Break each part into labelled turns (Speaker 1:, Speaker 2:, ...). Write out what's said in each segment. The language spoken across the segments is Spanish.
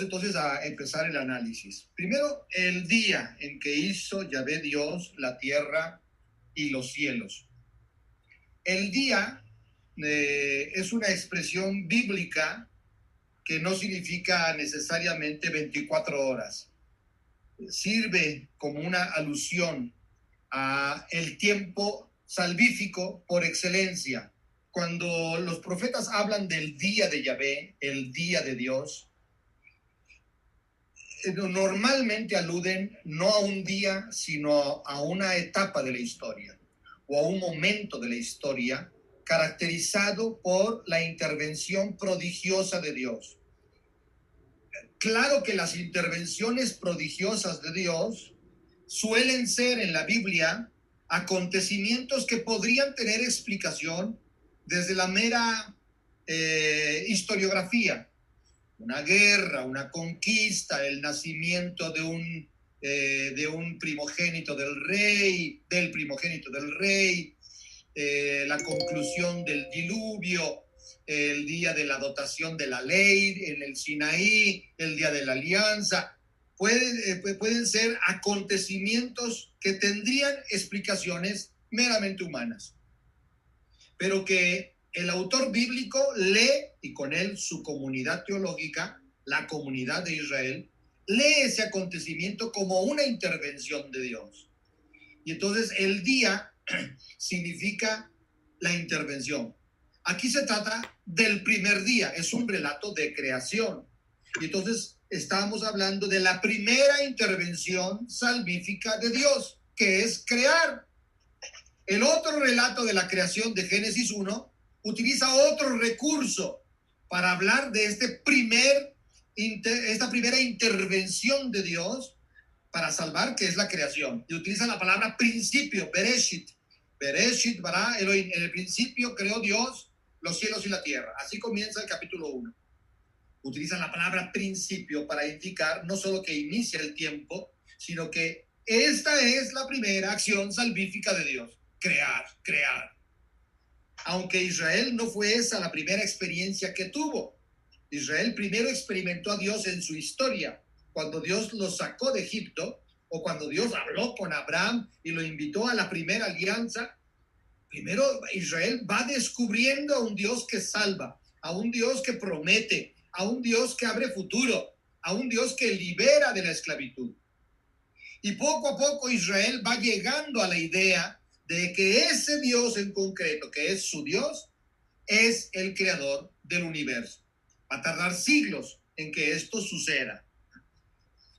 Speaker 1: Vamos entonces a empezar el análisis. Primero, el día en que hizo Yahvé Dios la tierra y los cielos. El día es una expresión bíblica que no significa necesariamente 24 horas. Sirve como una alusión a el tiempo salvífico por excelencia. Cuando los profetas hablan del día de Yahvé, el día de Dios, normalmente aluden no a un día, sino a una etapa de la historia o a un momento de la historia caracterizado por la intervención prodigiosa de Dios. Claro que las intervenciones prodigiosas de Dios suelen ser en la Biblia acontecimientos que podrían tener explicación desde la mera historiografía. Una guerra, una conquista, el nacimiento de un primogénito del rey, la conclusión del diluvio, el día de la dotación de la ley en el Sinaí, el día de la alianza. Pueden ser acontecimientos que tendrían explicaciones meramente humanas, pero que el autor bíblico lee, y con él su comunidad teológica, la comunidad de Israel, lee ese acontecimiento como una intervención de Dios. Y entonces el día significa la intervención. Aquí se trata del primer día, es un relato de creación. Y entonces estamos hablando de la primera intervención salvífica de Dios, que es crear. El otro relato de la creación de Génesis 1 utiliza otro recurso para hablar de esta primera intervención de Dios para salvar, que es la creación. Y utiliza la palabra principio, Bereshit. Bereshit bara Elohim. En el principio creó Dios los cielos y la tierra. Así comienza el capítulo 1. Utiliza la palabra principio para indicar no solo que inicia el tiempo, sino que esta es la primera acción salvífica de Dios. Crear. Aunque Israel no fue esa la primera experiencia que tuvo. Israel primero experimentó a Dios en su historia, cuando Dios lo sacó de Egipto, o cuando Dios habló con Abraham y lo invitó a la primera alianza. Primero Israel va descubriendo a un Dios que salva, a un Dios que promete, a un Dios que abre futuro, a un Dios que libera de la esclavitud. Y poco a poco Israel va llegando a la idea de que ese Dios en concreto, que es su Dios, es el creador del universo. Va a tardar siglos en que esto suceda.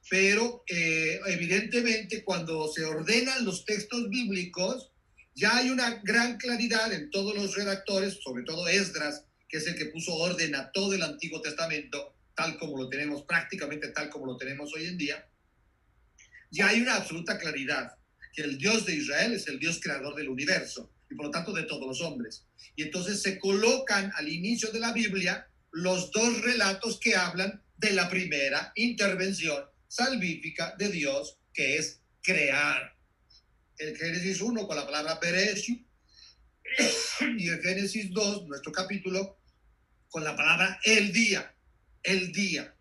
Speaker 1: Pero evidentemente cuando se ordenan los textos bíblicos, ya hay una gran claridad en todos los redactores, sobre todo Esdras, que es el que puso orden a todo el Antiguo Testamento, tal como lo tenemos, prácticamente tal como lo tenemos hoy en día. Ya hay una absoluta claridad que el Dios de Israel es el Dios creador del universo y por lo tanto de todos los hombres. Y entonces se colocan al inicio de la Biblia los dos relatos que hablan de la primera intervención salvífica de Dios, que es crear. El Génesis 1 con la palabra Bereshit y el Génesis 2, nuestro capítulo, con la palabra el día. El día.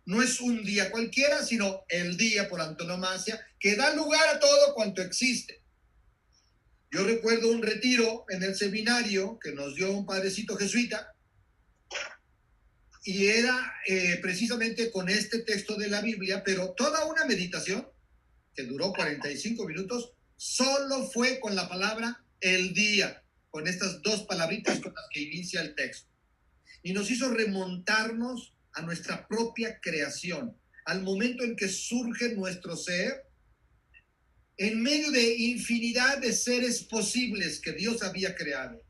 Speaker 1: No es un día cualquiera, sino el día por antonomasia, que da lugar a todo cuanto existe. Yo recuerdo un retiro en el seminario que nos dio un padrecito jesuita, y era precisamente con este texto de la Biblia, pero toda una meditación que duró 45 minutos, solo fue con la palabra el día, con estas dos palabritas con las que inicia el texto. Y nos hizo remontarnos a nuestra propia creación, al momento en que surge nuestro ser, en medio de infinidad de seres posibles que Dios había creado.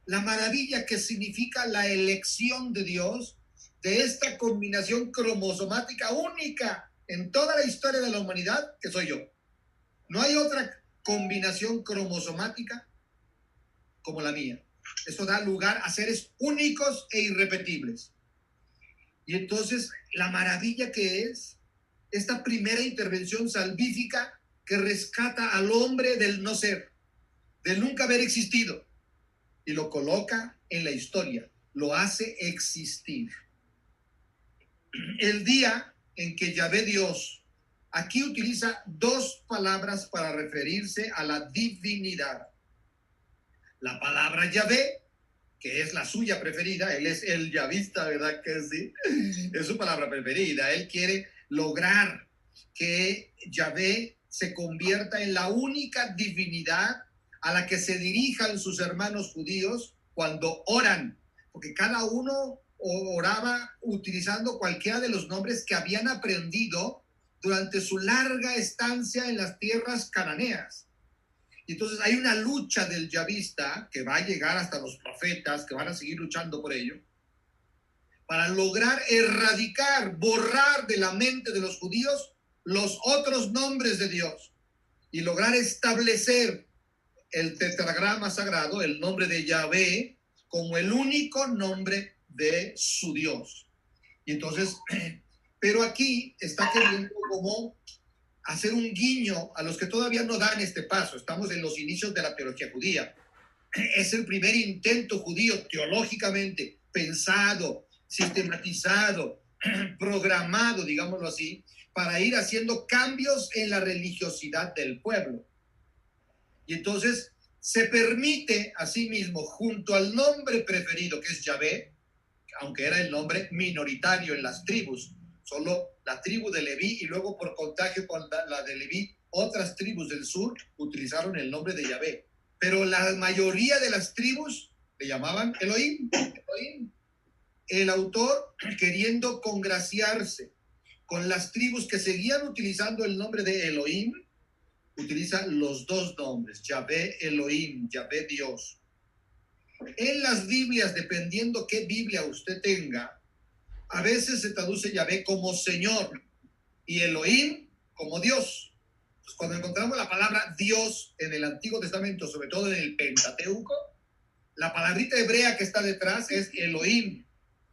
Speaker 1: La maravilla que significa la elección de Dios de esta combinación cromosomática única en toda la historia de la humanidad, que soy yo. No hay otra combinación cromosomática como la mía. Esto da lugar a seres únicos e irrepetibles. Y entonces, la maravilla que es esta primera intervención salvífica que rescata al hombre del no ser, del nunca haber existido, y lo coloca en la historia, lo hace existir. el día en que Yahvé Dios, aquí utiliza dos palabras para referirse a la divinidad. La palabra Yahvé, que es la suya preferida, él es el yavista, ¿verdad que sí? Es su palabra preferida. Él quiere lograr que Yahvé se convierta en la única divinidad a la que se dirijan sus hermanos judíos cuando oran, porque cada uno oraba utilizando cualquiera de los nombres que habían aprendido durante su larga estancia en las tierras cananeas. Y entonces hay una lucha del yavista que va a llegar hasta los profetas, que van a seguir luchando por ello, para lograr erradicar, borrar de la mente de los judíos los otros nombres de Dios y lograr establecer el tetragrama sagrado, el nombre de Yahvé, como el único nombre de su Dios. Y entonces, pero aquí está queriendo como hacer un guiño a los que todavía no dan este paso. Estamos en los inicios de la teología judía. Es el primer intento judío teológicamente pensado, sistematizado, programado, digámoslo así, para ir haciendo cambios en la religiosidad del pueblo. Y entonces se permite a sí mismo, junto al nombre preferido que es Yahvé, aunque era el nombre minoritario en las tribus, solo la tribu de Leví y luego por contagio con la de Leví, otras tribus del sur utilizaron el nombre de Yahvé. Pero la mayoría de las tribus le llamaban Elohim. Elohim. El autor, queriendo congraciarse con las tribus que seguían utilizando el nombre de Elohim, utiliza los dos nombres, Yahvé Elohim, Yahvé Dios. En las Biblias, dependiendo qué Biblia usted tenga, a veces se traduce Yahvé como Señor y Elohim como Dios. Pues cuando encontramos la palabra Dios en el Antiguo Testamento, sobre todo en el Pentateuco, la palabrita hebrea que está detrás es Elohim,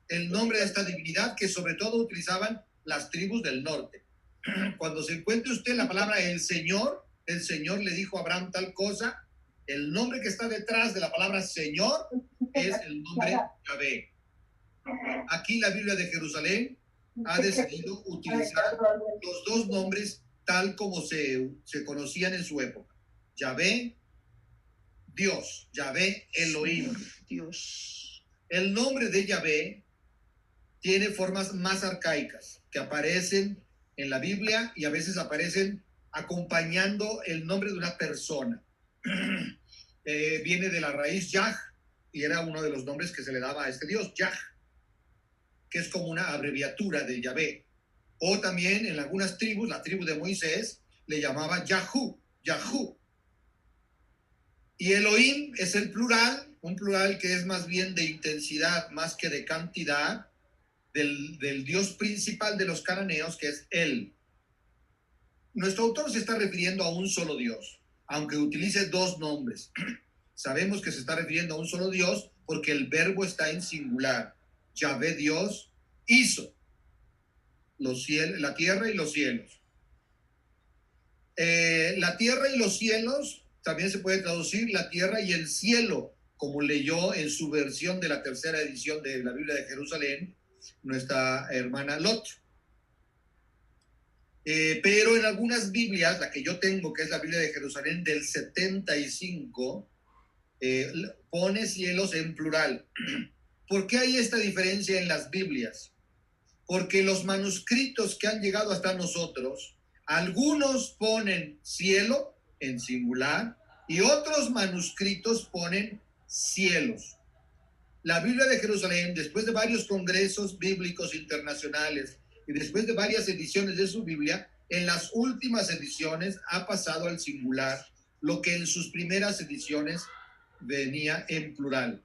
Speaker 1: el nombre de esta divinidad que sobre todo utilizaban las tribus del norte. Cuando se encuentre usted la palabra el Señor le dijo a Abraham tal cosa, el nombre que está detrás de la palabra Señor es el nombre Yahvé. Aquí la Biblia de Jerusalén ha decidido utilizar los dos nombres tal como se conocían en su época. Yahvé, Dios. Yahvé, Elohim. Dios. El nombre de Yahvé tiene formas más arcaicas que aparecen en la Biblia y a veces aparecen acompañando el nombre de una persona. Viene de la raíz Yah y era uno de los nombres que se le daba a este Dios, Yah, que es como una abreviatura de Yahvé. O también en algunas tribus, la tribu de Moisés le llamaba Yahú, Yahú. Y Elohim es el plural, un plural que es más bien de intensidad más que de cantidad, del Dios principal de los cananeos, que es Él. Nuestro autor se está refiriendo a un solo Dios, aunque utilice dos nombres. Sabemos que se está refiriendo a un solo Dios porque el verbo está en singular. Yahvé Dios hizo los cielos, la tierra y los cielos. La tierra y los cielos también se puede traducir la tierra y el cielo, como leyó en su versión de la tercera edición de la Biblia de Jerusalén nuestra hermana Lot. Pero en algunas Biblias, la que yo tengo, que es la Biblia de Jerusalén del 75, pone cielos en plural. ¿Por qué hay esta diferencia en las Biblias? Porque los manuscritos que han llegado hasta nosotros, algunos ponen cielo en singular y otros manuscritos ponen cielos. La Biblia de Jerusalén, después de varios congresos bíblicos internacionales y después de varias ediciones de su Biblia, en las últimas ediciones ha pasado al singular, lo que en sus primeras ediciones venía en plural.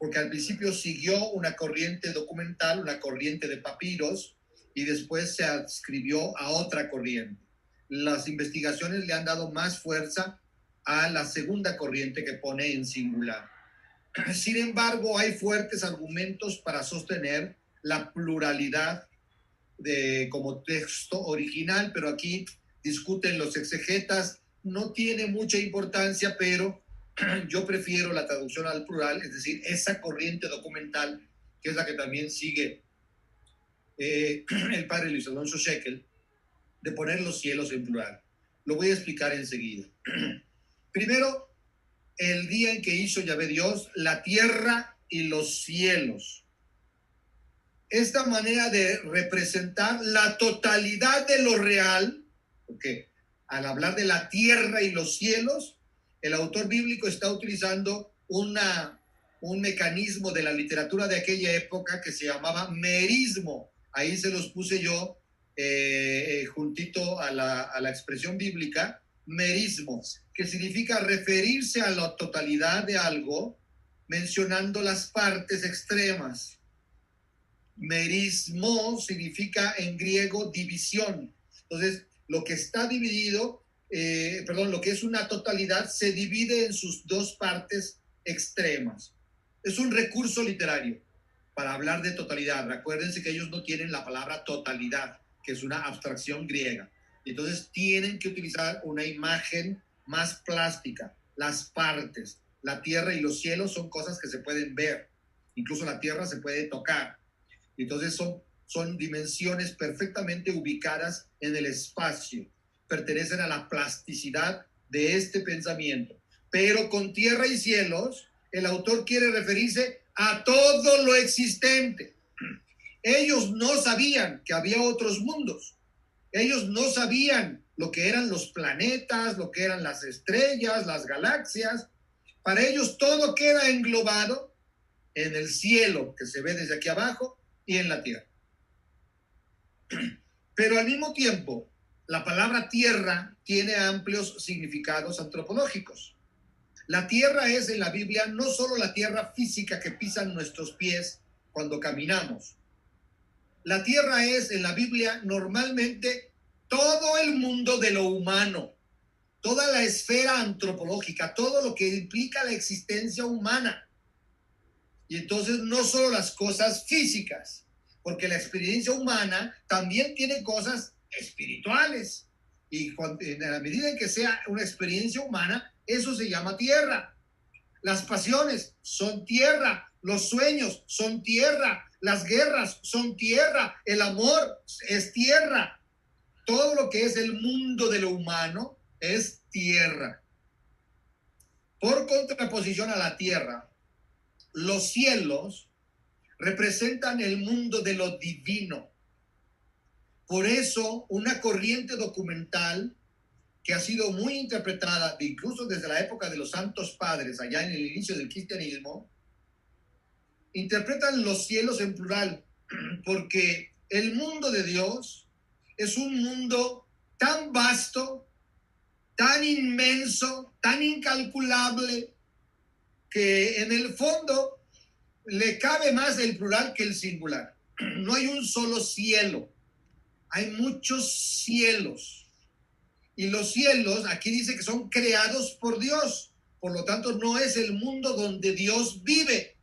Speaker 1: Porque al principio siguió una corriente documental, una corriente de papiros, y después se adscribió a otra corriente. Las investigaciones le han dado más fuerza a la segunda corriente que pone en singular. Sin embargo, hay fuertes argumentos para sostener la pluralidad como texto original, pero aquí discuten los exegetas, no tiene mucha importancia, pero yo prefiero la traducción al plural, es decir, esa corriente documental, que es la que también sigue el padre Luis Alonso Shekel de poner los cielos en plural. Lo voy a explicar enseguida. Primero, el día en que hizo Yahvé Dios la tierra y los cielos. Esta manera de representar la totalidad de lo real, porque al hablar de la tierra y los cielos, el autor bíblico está utilizando un mecanismo de la literatura de aquella época que se llamaba merismo. Ahí se los puse yo juntito a la expresión bíblica, merismo, que significa referirse a la totalidad de algo mencionando las partes extremas. Merismo significa en griego división. Entonces, lo que está dividido, lo que es una totalidad se divide en sus dos partes extremas. Es un recurso literario para hablar de totalidad. Recuérdense que ellos no tienen la palabra totalidad, que es una abstracción griega. Entonces tienen que utilizar una imagen más plástica, las partes. La tierra y los cielos son cosas que se pueden ver. Incluso la tierra se puede tocar. Entonces son dimensiones perfectamente ubicadas en el espacio. Pertenecen a la plasticidad de este pensamiento. Pero con tierra y cielos, el autor quiere referirse a todo lo existente. Ellos no sabían que había otros mundos. Ellos no sabían lo que eran los planetas, lo que eran las estrellas, las galaxias. Para ellos todo queda englobado en el cielo que se ve desde aquí abajo y en la tierra. Pero al mismo tiempo, la palabra tierra tiene amplios significados antropológicos. La tierra es en la Biblia no solo la tierra física que pisan nuestros pies cuando caminamos. La tierra es en la Biblia normalmente todo el mundo de lo humano, toda la esfera antropológica, todo lo que implica la existencia humana. Y entonces no solo las cosas físicas, porque la experiencia humana también tiene cosas espirituales. Y en la medida en que sea una experiencia humana, eso se llama tierra. Las pasiones son tierra, los sueños son tierra, las guerras son tierra, el amor es tierra. Todo lo que es el mundo de lo humano es tierra. Por contraposición a la tierra, los cielos representan el mundo de lo divino. Por eso, una corriente documental que ha sido muy interpretada, incluso desde la época de los santos padres, allá en el inicio del cristianismo, interpretan los cielos en plural, porque el mundo de Dios es un mundo tan vasto, tan inmenso, tan incalculable, que en el fondo le cabe más el plural que el singular. No hay un solo cielo, hay muchos cielos. Y los cielos, aquí dice que son creados por Dios. Por lo tanto, no es el mundo donde Dios vive,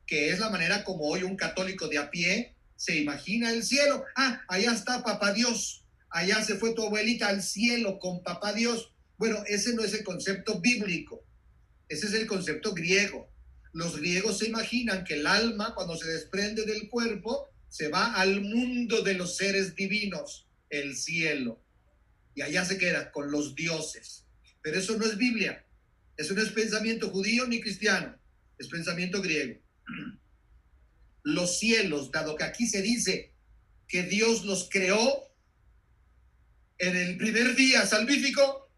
Speaker 1: que es la manera como hoy un católico de a pie se imagina el cielo. Ah, allá está Papá Dios. Allá se fue tu abuelita al cielo con Papá Dios. Bueno, ese no es el concepto bíblico. Ese es el concepto griego. Los griegos se imaginan que el alma, cuando se desprende del cuerpo, se va al mundo de los seres divinos, el cielo. Y allá se queda con los dioses. Pero eso no es Biblia. Eso no es pensamiento judío ni cristiano. Es pensamiento griego. Los cielos, dado que aquí se dice que Dios los creó en el primer día salvífico,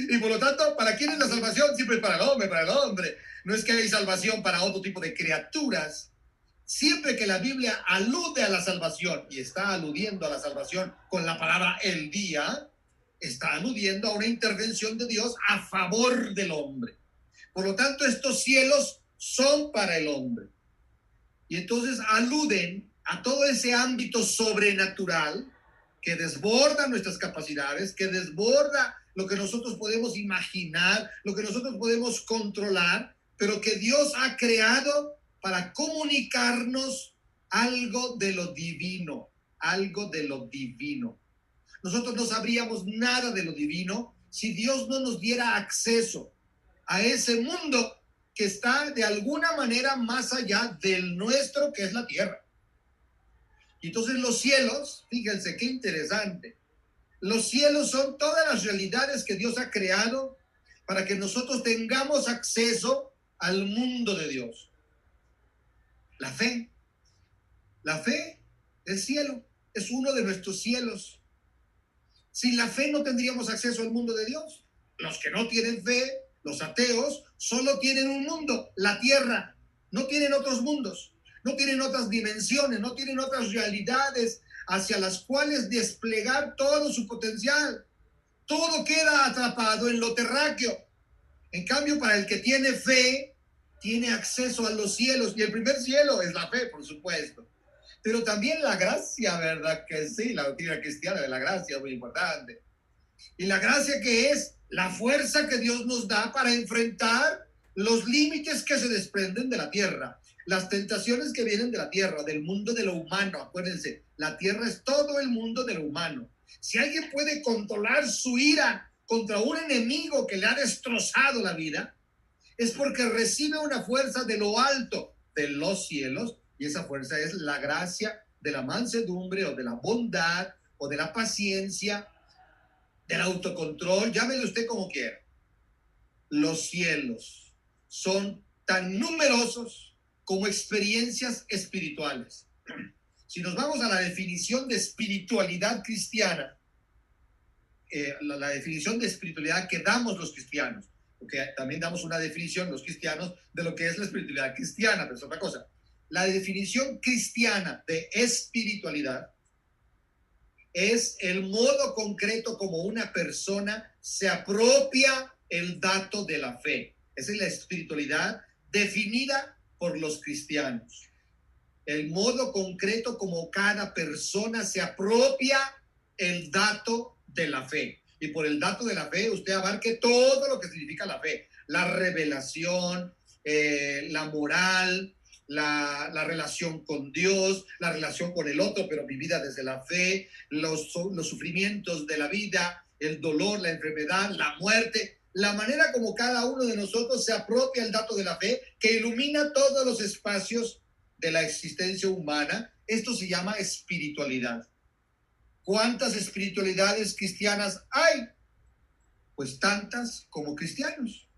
Speaker 1: y por lo tanto, ¿para quién es la salvación? Siempre para el hombre, para el hombre. No es que hay salvación para otro tipo de criaturas. Siempre que la Biblia alude a la salvación, y está aludiendo a la salvación con la palabra el día, está aludiendo a una intervención de Dios a favor del hombre. Por lo tanto, estos cielos son para el hombre. Y entonces aluden a todo ese ámbito sobrenatural que desborda nuestras capacidades, que desborda lo que nosotros podemos imaginar, lo que nosotros podemos controlar, pero que Dios ha creado para comunicarnos algo de lo divino, algo de lo divino. Nosotros no sabríamos nada de lo divino si Dios no nos diera acceso a ese mundo que está de alguna manera más allá del nuestro, que es la tierra. Y entonces los cielos, fíjense qué interesante, los cielos son todas las realidades que Dios ha creado para que nosotros tengamos acceso al mundo de Dios. La fe el cielo, es uno de nuestros cielos. Sin la fe no tendríamos acceso al mundo de Dios. Los que no tienen fe, los ateos, solo tienen un mundo, la tierra. No tienen otros mundos, no tienen otras dimensiones, no tienen otras realidades hacia las cuales desplegar todo su potencial. Todo queda atrapado en lo terráqueo. En cambio, para el que tiene fe, tiene acceso a los cielos. Y el primer cielo es la fe, por supuesto. Pero también la gracia, ¿verdad? Que sí, la doctrina cristiana de la gracia es muy importante. Y la gracia que es la fuerza que Dios nos da para enfrentar los límites que se desprenden de la tierra, las tentaciones que vienen de la tierra, del mundo de lo humano. Acuérdense, la tierra es todo el mundo de lo humano. Si alguien puede controlar su ira contra un enemigo que le ha destrozado la vida, es porque recibe una fuerza de lo alto, de los cielos, y esa fuerza es la gracia de la mansedumbre o de la bondad o de la paciencia, del autocontrol, llámelo usted como quiera. Los cielos son tan numerosos como experiencias espirituales. Si nos vamos a la definición de espiritualidad cristiana, la definición de espiritualidad que damos los cristianos, porque también damos una definición los cristianos de lo que es la espiritualidad cristiana, pero es otra cosa. La definición cristiana de espiritualidad es el modo concreto como una persona se apropia el dato de la fe. Esa es la espiritualidad definida por los cristianos. El modo concreto como cada persona se apropia el dato de la fe. Y por el dato de la fe usted abarque todo lo que significa la fe. La revelación, la moral, la relación con Dios, la relación con el otro, pero vivida desde la fe, los sufrimientos de la vida, el dolor, la enfermedad, la muerte, la manera como cada uno de nosotros se apropia el dato de la fe que ilumina todos los espacios de la existencia humana. Esto se llama espiritualidad. ¿Cuántas espiritualidades cristianas hay? Pues tantas como cristianos,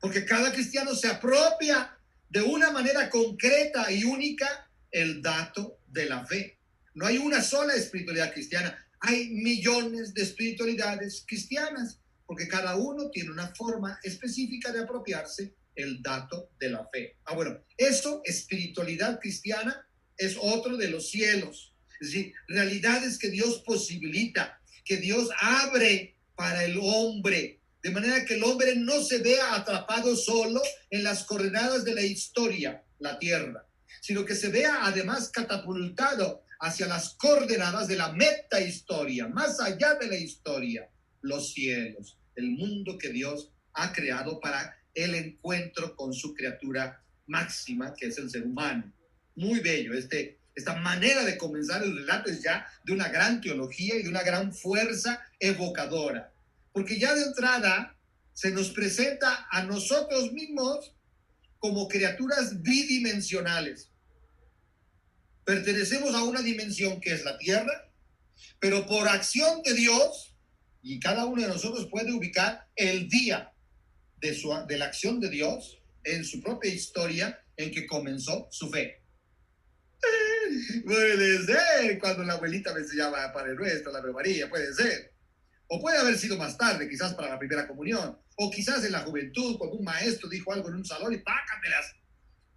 Speaker 1: porque cada cristiano se apropia de una manera concreta y única el dato de la fe. No hay una sola espiritualidad cristiana, hay millones de espiritualidades cristianas, porque cada uno tiene una forma específica de apropiarse el dato de la fe. Bueno, eso, espiritualidad cristiana, es otro de los cielos. Es decir, realidades que Dios posibilita, que Dios abre para el hombre, de manera que el hombre no se vea atrapado solo en las coordenadas de la historia, la tierra, sino que se vea además catapultado hacia las coordenadas de la metahistoria, más allá de la historia, los cielos, el mundo que Dios ha creado para el encuentro con su criatura máxima, que es el ser humano. Muy bello, esta manera de comenzar el relato es ya de una gran teología y de una gran fuerza evocadora, porque ya de entrada se nos presenta a nosotros mismos como criaturas bidimensionales. Pertenecemos a una dimensión que es la tierra, pero por acción de Dios, y cada uno de nosotros puede ubicar el día de la acción de Dios en su propia historia en que comenzó su fe. Puede ser cuando la abuelita me enseñaba Padre Nuestro, la Ave María, puede ser. O puede haber sido más tarde, quizás para la primera comunión. O quizás en la juventud, cuando un maestro dijo algo en un salón y pácatelas.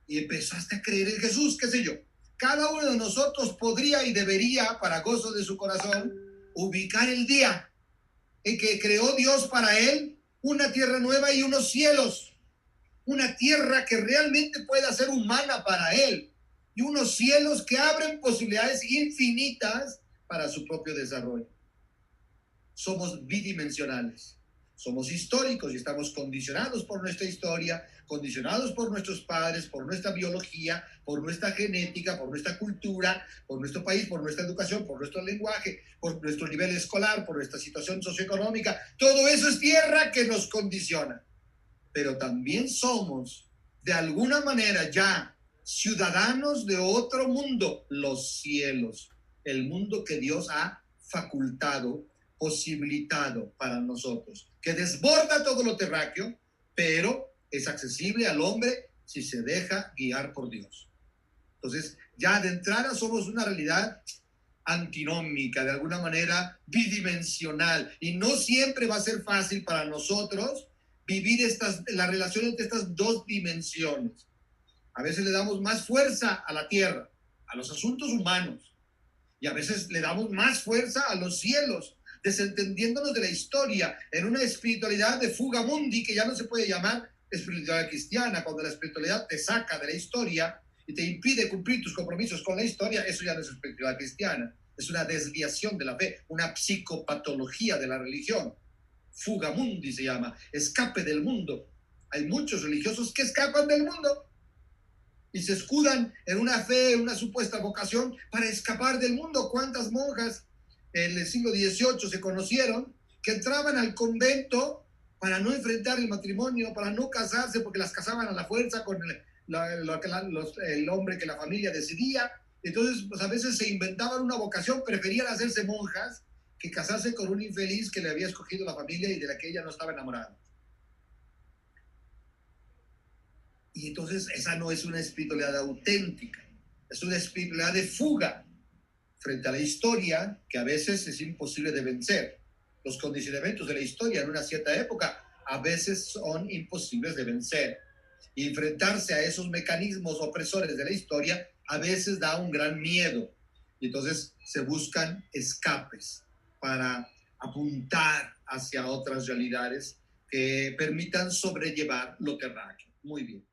Speaker 1: Y empezaste a creer en Jesús, qué sé yo. Cada uno de nosotros podría y debería, para gozo de su corazón, ubicar el día en que creó Dios para él una tierra nueva y unos cielos. Una tierra que realmente pueda ser humana para él. Y unos cielos que abren posibilidades infinitas para su propio desarrollo. Somos bidimensionales, somos históricos y estamos condicionados por nuestra historia, condicionados por nuestros padres, por nuestra biología, por nuestra genética, por nuestra cultura, por nuestro país, por nuestra educación, por nuestro lenguaje, por nuestro nivel escolar, por nuestra situación socioeconómica. Todo eso es tierra que nos condiciona. Pero también somos, de alguna manera ya, ciudadanos de otro mundo, los cielos, el mundo que Dios ha facultado, posibilitado para nosotros, que desborda todo lo terráqueo, pero es accesible al hombre si se deja guiar por Dios. Entonces, ya de entrada somos una realidad antinómica, de alguna manera bidimensional, y no siempre va a ser fácil para nosotros vivir la relación entre estas dos dimensiones. A veces le damos más fuerza a la tierra, a los asuntos humanos, y a veces le damos más fuerza a los cielos, desentendiéndonos de la historia en una espiritualidad de fuga mundi que ya no se puede llamar espiritualidad cristiana. Cuando la espiritualidad te saca de la historia y te impide cumplir tus compromisos con la historia, eso ya no es espiritualidad cristiana, es una desviación de la fe, una psicopatología de la religión. Fuga mundi se llama, escape del mundo. Hay muchos religiosos que escapan del mundo y se escudan en una fe, en una supuesta vocación para escapar del mundo. ¿Cuántas monjas en el siglo XVIII se conocieron que entraban al convento para no enfrentar el matrimonio, para no casarse, porque las casaban a la fuerza con el hombre que la familia decidía? Entonces, pues a veces se inventaban una vocación, preferían hacerse monjas que casarse con un infeliz que le había escogido la familia y de la que ella no estaba enamorada. Y entonces esa no es una espiritualidad auténtica, es una espiritualidad de fuga frente a la historia, que a veces es imposible de vencer. Los condicionamientos de la historia en una cierta época a veces son imposibles de vencer. Y enfrentarse a esos mecanismos opresores de la historia a veces da un gran miedo. Y entonces se buscan escapes para apuntar hacia otras realidades que permitan sobrellevar lo terráqueo. Muy bien.